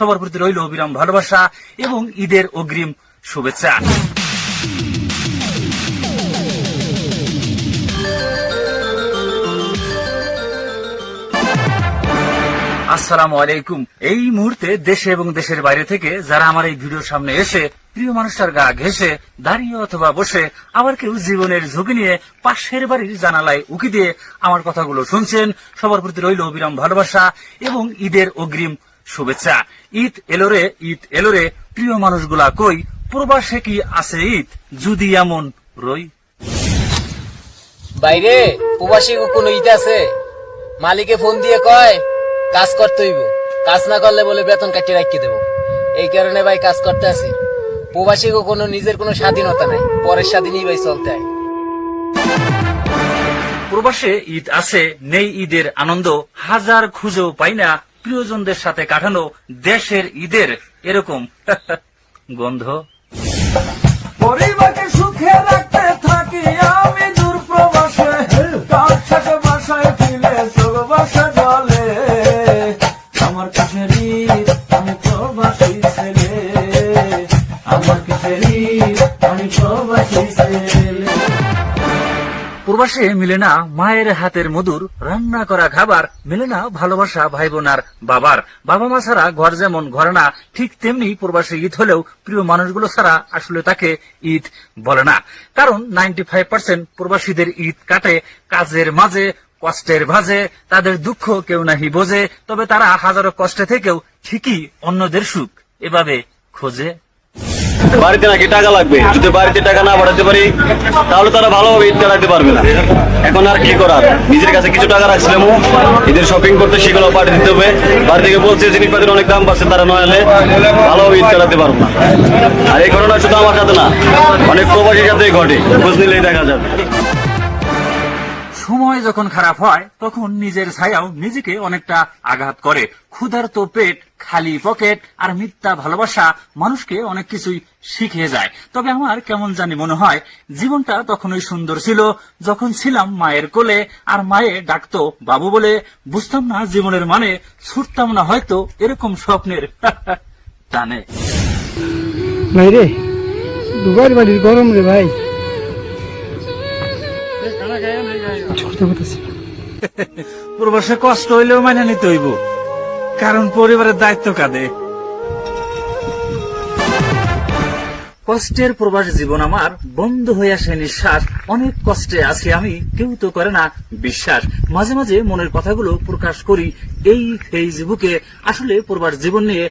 সবার প্রতি রইল অবিরাম ভালোবাসা এবং ঈদের অগ্রিম শুভেচ্ছা। আসসালামু আলাইকুম। এই মুহূর্তে দেশে এবং দেশের বাইরে থেকে যারা আমার এই ভিডিওর সামনে এসে প্রিয় মানুষটার গা ঘেঁষে দাঁড়িয়ে অথবা বসে, আবার কেউ জীবনের ঝুঁকি নিয়ে পাশের বাড়ির জানালায় উকি দিয়ে আমার কথাগুলো শুনছেন, সবার প্রতি রইল অবিরাম ভালোবাসা এবং ঈদের অগ্রিম শুভেচ্ছা। ঈদ এলোরে, ঈদ এলোরে, প্রিয় মানুষগুলা কই, প্রবাসে কি আছে ঈদ যদি এমন রই। বাইরে প্রবাসী কোনো ঈদ আছে? মালিকে ফোন দিয়ে কয় কাজ করতে হইব, কাজ না করলে বলে বেতন কাটিয়ে রাখিয়ে দেবো। এই কারণে ভাই কাজ করতে আছি। প্রবাসী কোনো নিজের কোনো স্বাধীনতা নাই, পরের স্বাধীনই ভাই চলতে হয়। প্রবাসে ঈদ আছে, নেই ঈদের আনন্দ, হাজার খুঁজেও পাই না প্রিয়জনদের সাথে কাটানো দেশের ঈদের এরকম গন্ধ। পরিবারকে সুখে রাখতে থাকি আমি দূর প্রবাসে, কাল থেকে বাসায় ফিরে চোখ বাসা জলে। আমার কিসের ঈদ, আমি প্রবাসী ছেলে, আমার কিসের ঈদ, আমি প্রবাসী ছেলে। প্রবাসে মিলে না মায়ের হাতের মধুর রান্না করা খাবার, মিলে না ভালোবাসা ভাই বোনার বাবার। বাবা মা ছাড়া ঘর যেমন ঘর না, ঠিক তেমনি প্রবাসে ঈদ হলেও প্রিয় মানুষগুলো ছাড়া আসলে তাকে ঈদ বলে না। কারণ 95% প্রবাসীদের ঈদ কাটে কাজের মাঝে, কষ্টের ভাজে। তাদের দুঃখ কেউ নাহি বোঝে, তবে তারা হাজারো কষ্টে থেকেও ঠিকই অন্যদের সুখ এভাবে খোঁজে। বাড়িতে নাকি টাকা লাগবে, যদি বাড়িতে টাকা না পাঠাতে পারি তাহলে তারা ভালোভাবে ঈদ কাটাতে পারবে না। এখন আর কি করার, নিজের কাছে কিছু টাকা রাখছিলাম, ঈদের শপিং করতে সেগুলো পাঠিয়ে দিতে হবে। বাড়ি থেকে বলছে জিনিসপাতির অনেক দাম পাচ্ছে, তারা নয় হলে ভালোভাবে ঈদ কাটাতে পারবো না। আর এই ঘটনা শুধু আমার সাথে না, অনেক প্রবাসীর সাথেই ঘটে, খোঁজ নিলেই দেখা যাবে। সময় যখন খারাপ হয় তখন নিজের ছায়াও নিজেকে অনেকটা আঘাত করে। ক্ষুধার্ত পেট, খালি পকেট আর মিথ্যা ভালোবাসা মানুষকে অনেক কিছুই শিখিয়ে যায়। তবে আমার কেমন জানি মনে হয় জীবনটা তখনই সুন্দর ছিল যখন ছিলাম মায়ের কোলে, আর মায়ে ডাকতো বাবু বলে। বুঝতাম না জীবনের মানে, ছুটতাম না হয়তো এরকম স্বপ্নের টানে। ভাই রে, দুবার বাড়ির গরম রে ভাই। প্রবাসে কষ্ট হইলেও মানে নিতে হইব, কারণ পরিবারের দায়িত্ব কাঁধে। কষ্টের প্রবাস জীবন আমার, বন্ধ হয়ে আসে নিঃশ্বাস। অনেক কষ্টে আছি আমি, কেউ তো করে না বিশ্বাস। মাঝে মাঝে মনের কথাগুলো প্রকাশ করি এই ফেসবুকে। আসলে প্রবাস জীবন নিয়ে